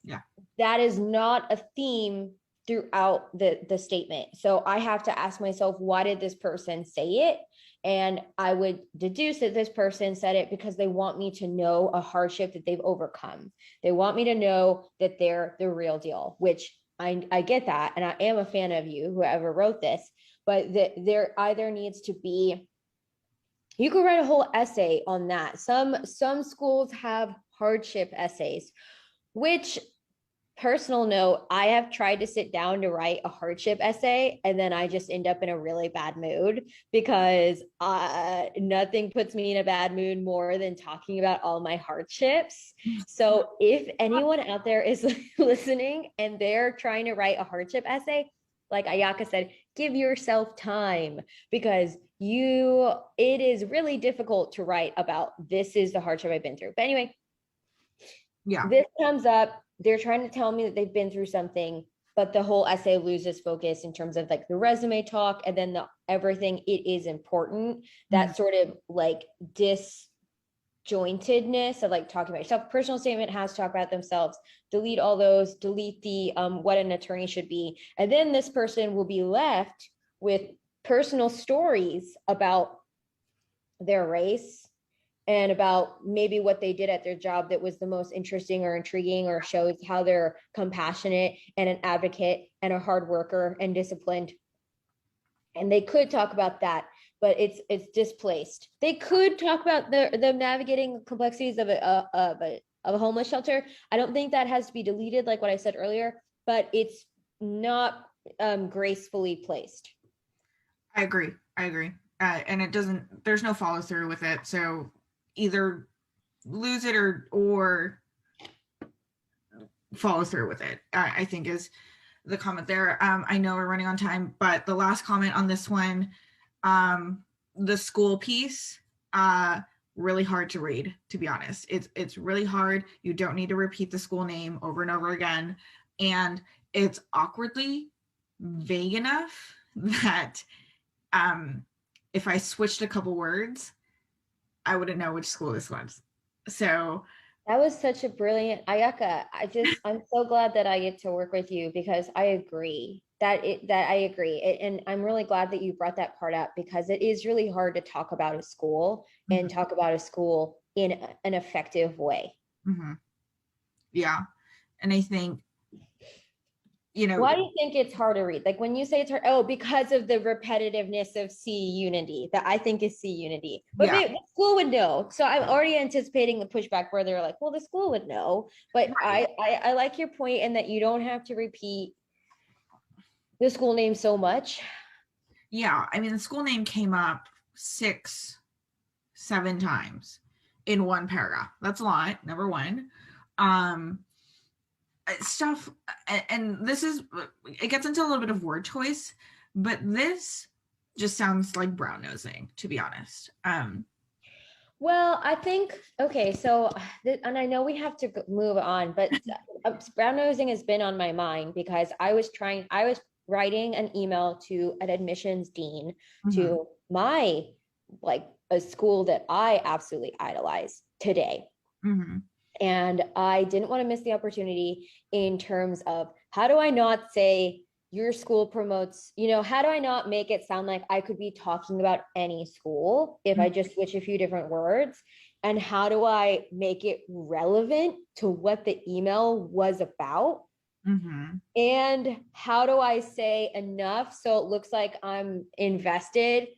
yeah, That is not a theme throughout the statement. So I have to ask myself, why did this person say it? And I would deduce that this person said it because they want me to know a hardship that they've overcome. They want me to know that they're the real deal, which I get that. And I am a fan of you, whoever wrote this, but there either needs to be, you could write a whole essay on that. Some schools have hardship essays, which, personal note, I have tried to sit down to write a hardship essay and then I just end up in a really bad mood because nothing puts me in a bad mood more than talking about all my hardships. So if anyone out there is listening and they're trying to write a hardship essay, like Ayaka said, give yourself time because it is really difficult to write about this is the hardship I've been through. But anyway, yeah, this comes up, they're trying to tell me that they've been through something, but the whole essay loses focus in terms of like the resume talk and then the everything it is important, mhm, that sort of like disjointedness of like talking about yourself. Personal statement has to talk about themselves. Delete all those, delete the what an attorney should be. And then this person will be left with personal stories about their race and about maybe what they did at their job that was the most interesting or intriguing or shows how they're compassionate and an advocate and a hard worker and disciplined. And they could talk about that, but it's displaced. They could talk about the navigating complexities of a homeless shelter. I don't think that has to be deleted, like what I said earlier, but it's not gracefully placed. I agree. I agree. And it doesn't. There's no follow through with it. So either lose it or follow through with it. I think is the comment there. I know we're running on time, but the last comment on this one, the school piece, really hard to read. To be honest, it's really hard. You don't need to repeat the school name over and over again, and it's awkwardly vague enough that if I switched a couple words, I wouldn't know which school this was. So That was such a brilliant Ayaka. I'm so glad that I get to work with you because I agree that I agree. And I'm really glad that you brought that part up because it is really hard to talk about a school and mhm, talk about a school in an effective way. mhm, yeah, and I think you know Why do you think it's hard to read? Like when you say it's hard, oh, because of the repetitiveness of C unity that I think is C unity. But yeah, the school would know. So I'm already anticipating the pushback where they're like, well, the school would know. But right, I like your point in that you don't have to repeat the school name so much. yeah. I mean, the school name came up 6, 7 times in one paragraph. That's a lot. Number one, um, stuff, and this is it gets into a little bit of word choice, but this just sounds like brown nosing, to be honest. Well, I think okay, so and I know we have to move on, but brown nosing has been on my mind because I was writing an email to an admissions dean Mhm, to my like a school that I absolutely idolize today. mhm, And I didn't want to miss the opportunity in terms of how do I not say your school promotes, how do I not make it sound like I could be talking about any school if I just switch a few different words? And how do I make it relevant to what the email was about? Mm-hmm. And how do I say enough so it looks like I'm invested,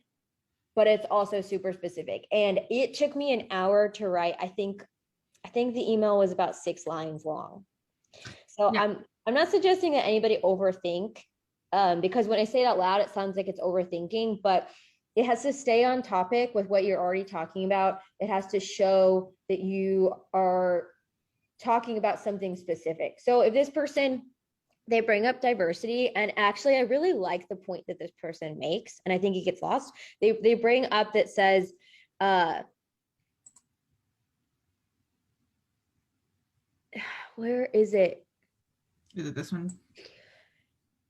but it's also super specific? And it took me an hour to write. I think the email was about 6 lines long. So Yeah. I'm not suggesting that anybody overthink, because when I say it out loud, it sounds like it's overthinking, but it has to stay on topic with what you're already talking about. It has to show that you are talking about something specific. So if this person, they bring up diversity, and actually I really like the point that this person makes, and I think it gets lost. They bring up that says, uh where is it? Is it this one?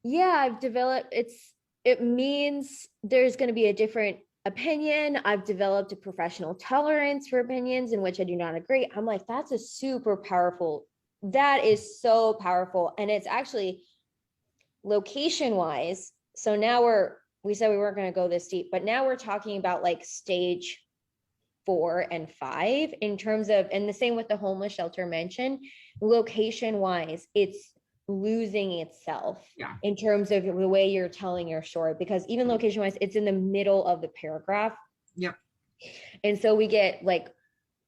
Yeah, I've developed, it means there's going to be a different opinion. I've developed a professional tolerance for opinions in which I do not agree. I'm like, that's a super powerful, that is so powerful. And it's actually location wise. So now we said we weren't going to go this deep, but now we're talking about like stage 4 and 5 in terms of, and the same with the homeless shelter mentioned, location wise, it's losing itself Yeah. in terms of the way you're telling your story, because even location wise, it's in the middle of the paragraph. Yep. And so we get like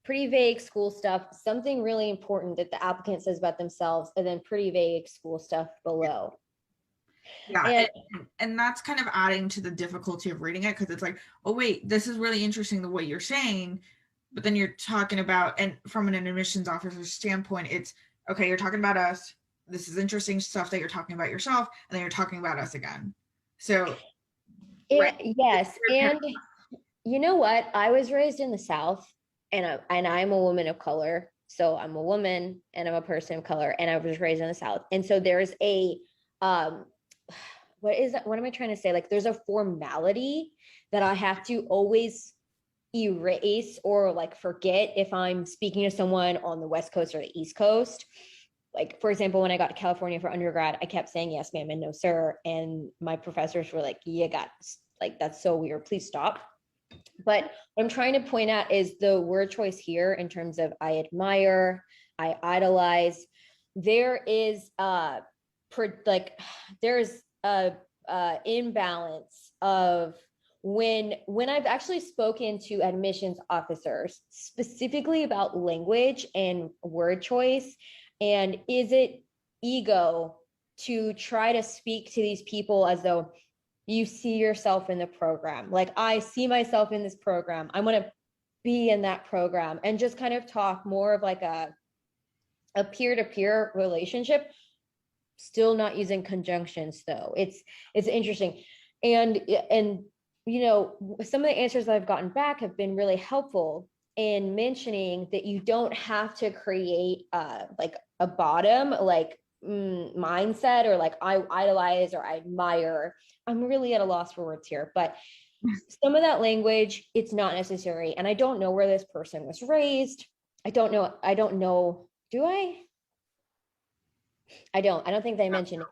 pretty vague school stuff, something really important that the applicant says about themselves, and then pretty vague school stuff below. Yeah, And and that's kind of adding to the difficulty of reading it, because it's like, oh wait, this is really interesting the way you're saying, but then you're talking about, and from an admissions officer's standpoint, it's okay, you're talking about us. This is interesting stuff that you're talking about yourself, and then you're talking about us again. So, right, yes, and you know what? I was raised in the South, and I'm a woman of color. So I'm a woman and I'm a person of color, and I was raised in the South. And so there's a um what is that? What am I trying to say? Like there's a formality that I have to always erase or like forget if I'm speaking to someone on the West Coast or the East Coast. Like, for example, when I got to California for undergrad, I kept saying yes, ma'am, and no, sir. And my professors were like, you got, like, that's so weird. Please stop. But what I'm trying to point out is the word choice here in terms of I admire, I idolize. There is like there's a imbalance of when I've actually spoken to admissions officers specifically about language and word choice, and is it ego to try to speak to these people as though you see yourself in the program. Like, I see myself in this program. I want to be in that program, and just kind of talk more of like a peer-to-peer relationship, still not using conjunctions though. It's interesting. And you know, some of the answers that I've gotten back have been really helpful in mentioning that you don't have to create like a bottom like mindset, or like I idolize or I admire. I'm really at a loss for words here, but some of that language, it's not necessary. And I don't know where this person was raised. I don't know. Do I? I don't think they mentioned it.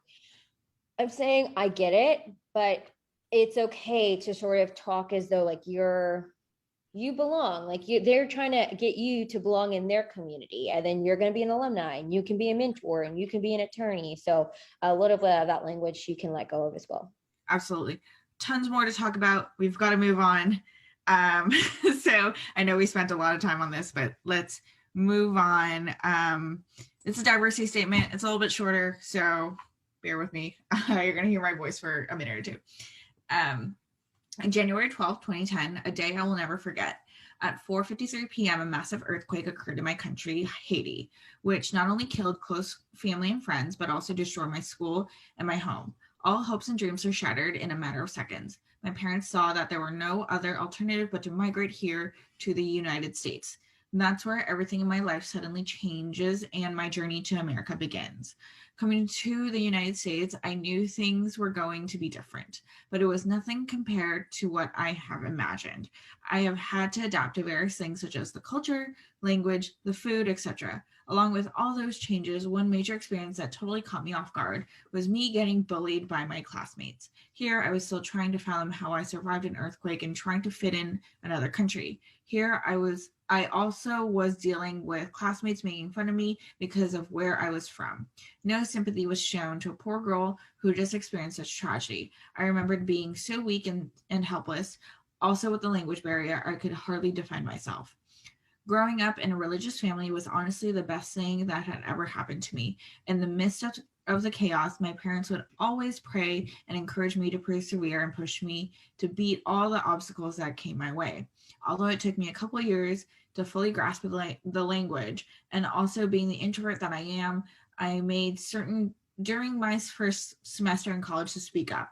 I'm saying I get it, but it's okay to sort of talk as though like you belong, like they're trying to get you to belong in their community, and then you're going to be an alumni and you can be a mentor and you can be an attorney. So a little bit of that language you can let go of as well. absolutely. Tons more to talk about. We've got to move on. Um, so I know we spent a lot of time on this, but let's move on. It's a diversity statement. It's a little bit shorter, so bear with me. You're going to hear my voice for a minute or two. On January 12th, 2010, a day I will never forget. At 4:53 p.m., a massive earthquake occurred in my country, Haiti, which not only killed close family and friends, but also destroyed my school and my home. All hopes and dreams were shattered in a matter of seconds. My parents saw that there were no other alternative but to migrate here to the United States. And that's where everything in my life suddenly changes and my journey to America begins. Coming to the United States, I knew things were going to be different, but it was nothing compared to what I have imagined. I have had to adapt to various things such as the culture, language, the food, etc. Along with all those changes, one major experience that totally caught me off guard was me getting bullied by my classmates. Here, I was still trying to fathom how I survived an earthquake and trying to fit in another country. Here, I was I also was dealing with classmates making fun of me because of where I was from. No sympathy was shown to a poor girl who just experienced such tragedy. I remembered being so weak and helpless. Also, with the language barrier, I could hardly defend myself. Growing up in a religious family was honestly the best thing that had ever happened to me. In the midst of the chaos, my parents would always pray and encourage me to persevere and push me to beat all the obstacles that came my way. Although it took me a couple of years to fully grasp the language, and also being the introvert that I am, I made certain during my first semester in college to speak up.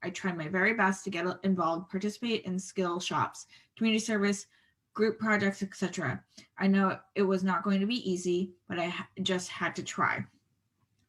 I tried my very best to get involved, participate in skill shops, community service, group projects, etc. I know it was not going to be easy, but I just had to try.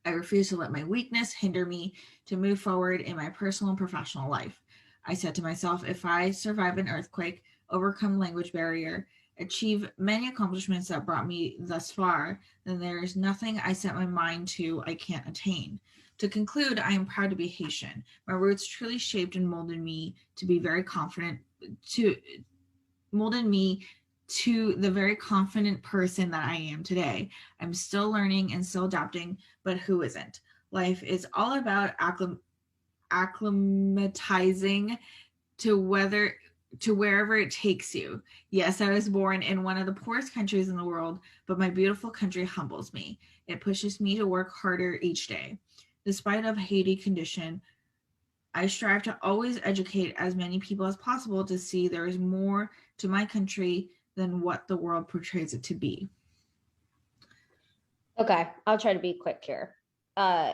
I refused to let my weakness hinder me to move forward in my personal and professional life. I said to myself, if I survive an earthquake, overcome language barrier, achieve many accomplishments that brought me thus far, then there is nothing I set my mind to I can't attain. To conclude, I am proud to be Haitian. My roots truly shaped and molded me to be very confident to molded me to the very confident person that I am today. I'm still learning and still adapting, but who isn't? Life is all about acclimatizing to whether to wherever it takes you. Yes, I was born in one of the poorest countries in the world, but my beautiful country humbles me. It pushes me to work harder each day. Despite of Haiti condition, I strive to always educate as many people as possible to see there is more to my country than what the world portrays it to be. Okay, I'll try to be quick here. Uh,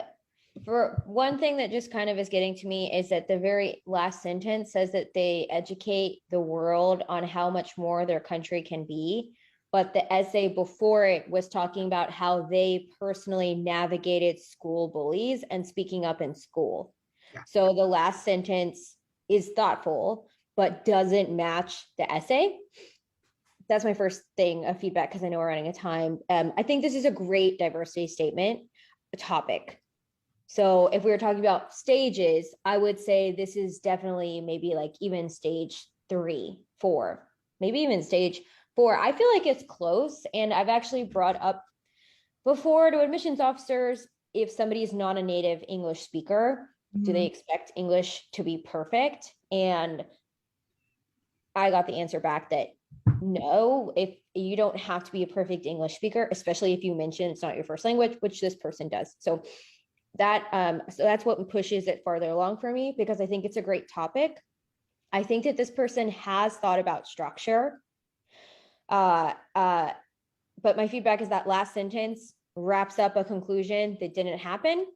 for one thing that just kind of is getting to me is that the very last sentence says that they educate the world on how much more their country can be. But the essay before it was talking about how they personally navigated school bullies and speaking up in school. Yeah. So the last sentence is thoughtful, but doesn't match the essay. That's my first thing of feedback because I know we're running out of time. I think this is a great diversity statement topic. So if we were talking about stages, I would say this is definitely maybe like even stage 3, 4, maybe even stage 4. I feel like it's close. And I've actually brought up before to admissions officers, if somebody is not a native English speaker, do they expect English to be perfect? And I got the answer back that no, if you don't have to be a perfect English speaker, especially if you mention it's not your first language, which this person does. So that's what pushes it farther along for me because I think it's a great topic. I think that this person has thought about structure. But my feedback is that last sentence wraps up a conclusion that didn't happen.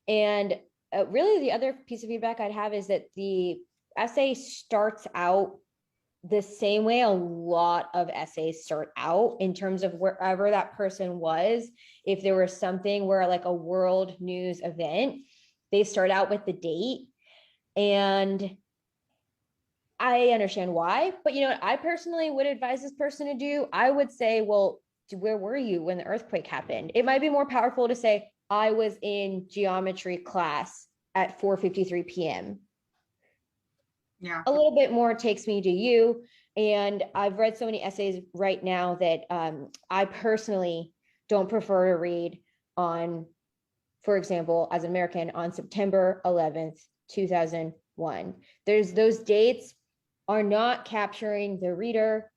And really the other piece of feedback I'd have is that the essay starts out the same way a lot of essays start out in terms of wherever that person was. If there was something where like a world news event, they start out with the date. And I understand why, but you know what I personally would advise this person to do? I would say, well, where were you when the earthquake happened? It might be more powerful to say, I was in geometry class at 4:53 p.m. Yeah. A little bit more takes me to you. And I've read so many essays right now that I personally don't prefer to read on, for example, as an American, on September 11th, 2001. There's those dates are not capturing the reader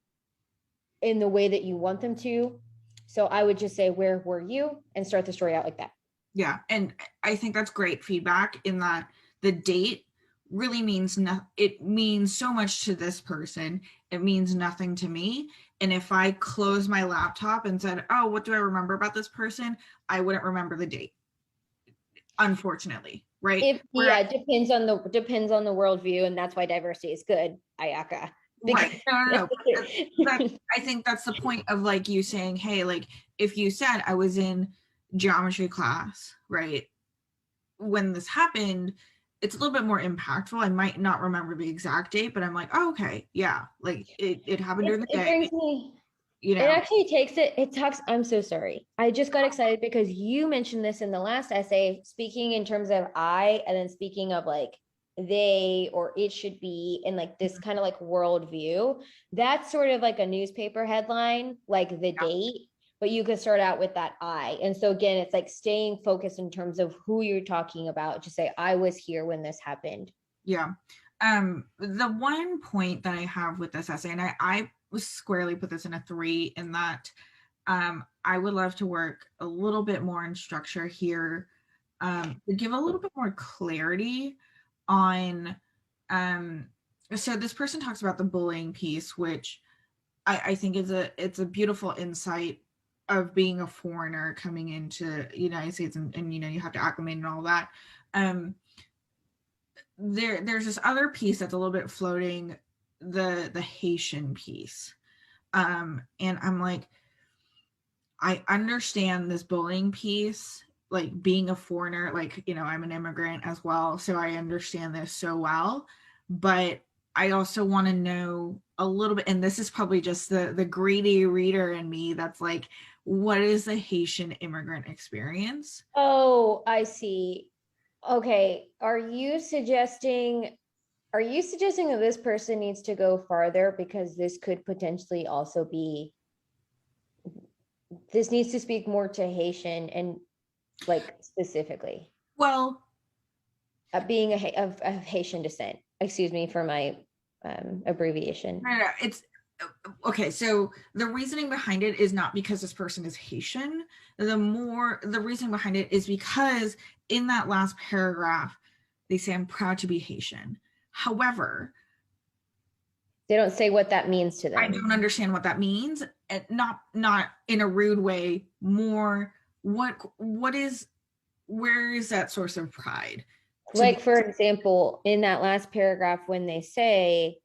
in the way that you want them to. So I would just say, where were you? And start the story out like that. Yeah. And I think that's great feedback in that the date really means it means so much to this person. It means nothing to me. And if I close my laptop and said, oh, what do I remember about this person? I wouldn't remember the date, unfortunately. Right. Yeah, it depends on the worldview, and that's why diversity is good, Ayaka. Right. No. I think that's the point of like you saying, hey, like if you said I was in geometry class, right, when this happened, it's a little bit more impactful. I might not remember the exact date, but I'm like, oh, okay, yeah, like it happened during the day. Brings me, you know. It actually it talks, I'm so sorry. I just got excited because you mentioned this in the last essay, speaking in terms of I, and then speaking of like they or it should be in like this kind of like worldview. That's sort of like a newspaper headline, like the date, but you could start out with that I. And so again, it's like staying focused in terms of who you're talking about. Just say, I was here when this happened. Yeah. The one point that I have with this essay, and I was squarely put this in a 3, in that I would love to work a little bit more in structure here, to give a little bit more clarity on, so this person talks about the bullying piece, which I think it's a beautiful insight of being a foreigner coming into the United States, and you have to acclimate and all that. Um, there's this other piece that's a little bit floating, the Haitian piece. And I'm like, I understand this bullying piece, like being a foreigner, like, I'm an immigrant as well, so I understand this so well. But I also want to know a little bit, and this is probably just the greedy reader in me that's like, what is the Haitian immigrant experience? Oh, I see. Okay. Are you suggesting that this person needs to go farther because this needs to speak more to Haitian and like specifically Well, being of Haitian descent. Excuse me for my abbreviation. no, it's okay. So the reasoning behind it is not because this person is Haitian. The reason behind it is because in that last paragraph, they say, I'm proud to be Haitian. However, They don't say what that means to I them. don't understand what that means, and not in a rude way. More, what is where is that source of pride? To be Like, for example, in that last paragraph, when they say,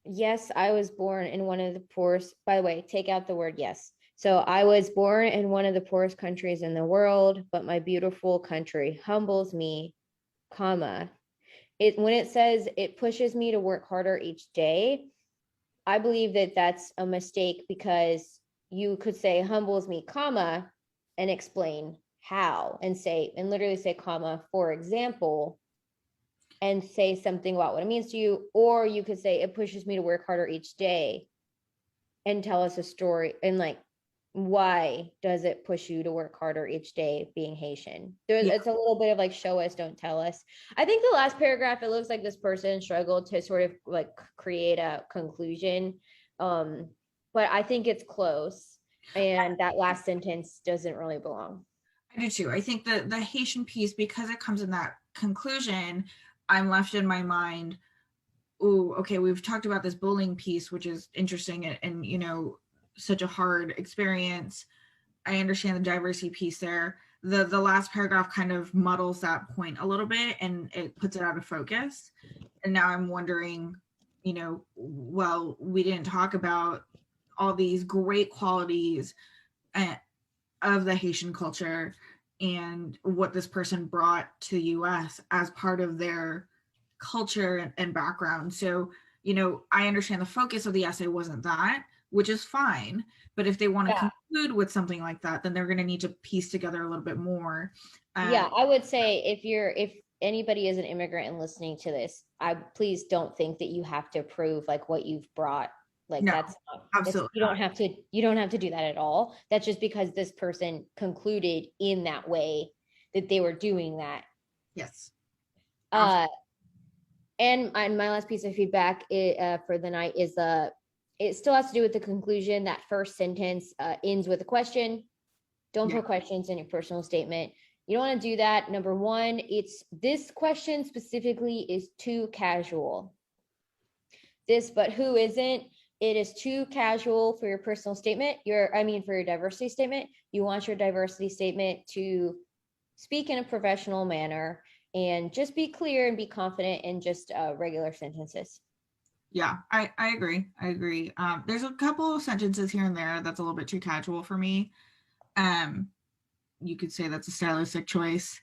yes, I was born in one of the poorest, by the way, take out the word yes. So I was born in one of the poorest countries in the world, but my beautiful country humbles me, comma. When it says it pushes me to work harder each day, I believe that that's a mistake because you could say humbles me, comma, and explain how and literally say, comma, for example, and say something about what it means to you. Or you could say it pushes me to work harder each day and tell us a story and like, why does it push you to work harder each day being Haitian? Yeah, It's a little bit of like show us, don't tell us. I think the last paragraph, it looks like this person struggled to sort of like create a conclusion. Um, but I think it's close. And that last sentence doesn't really belong. I do too. I think the Haitian piece, because it comes in that conclusion, I'm left in my mind, oh, okay, we've talked about this bullying piece, which is interesting, and such a hard experience. I understand the diversity piece there. The last paragraph kind of muddles that point a little bit, and it puts it out of focus. And now I'm wondering, well, we didn't talk about all these great qualities of the Haitian culture and what this person brought to the US as part of their culture and background. So, I understand the focus of the essay wasn't that, which is fine. But if they want to Yeah. conclude with something like that, then they're going to need to piece together a little bit more. Uh, Yeah, I would say if anybody is an immigrant and listening to this, I please don't think that you have to prove like what you've brought. Like no, that's not, absolutely you not. don't have to do that at all. That's just because this person concluded in that way that they were doing that. Yes, absolutely. Uh and my last piece of feedback for the night is it still has to do with the conclusion. That first sentence ends with a question. Don't Yeah, put questions in your personal statement. You don't want to do that. Number one, it's this question specifically is too casual. This, but who isn't? It is too casual for your personal statement. For your diversity statement. You want your diversity statement to speak in a professional manner and just be clear and be confident in just regular sentences. yeah, I agree. I agree. There's a couple of sentences here and there that's a little bit too casual for me. Um, you could say that's a stylistic choice.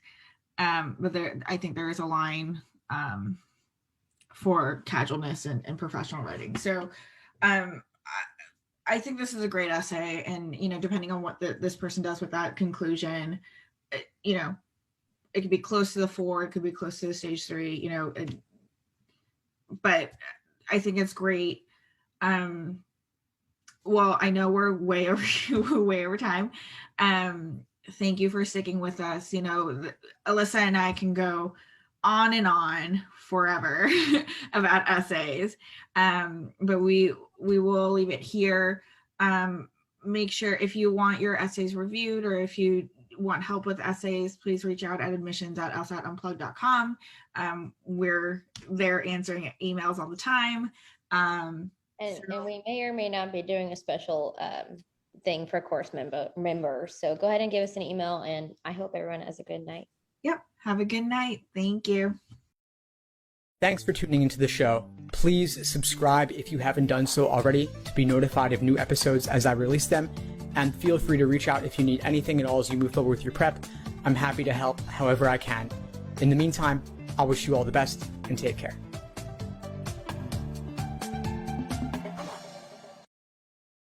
But I think there is a line, for casualness and professional writing. So, um, I think this is a great essay, and depending on what this person does with that conclusion, you know, it could be close to the 4, it could be close to the stage 3, you know, but I think it's great. Well, I know we're way over time. Thank you for sticking with us. You know, Alyssa and I can go on and on forever about essays. But we will leave it here. Make sure if you want your essays reviewed, or if you want help with essays, please reach out at admissions@lsatunplugged.com. We're there answering emails all the time. And we may or may not be doing a special thing for course members. So go ahead and give us an email, and I hope everyone has a good night. Yep. Have a good night. Thank you. Thanks for tuning into the show. Please subscribe if you haven't done so already to be notified of new episodes as I release them. And feel free to reach out if you need anything at all as you move forward with your prep. I'm happy to help however I can. In the meantime, I'll wish you all the best and take care.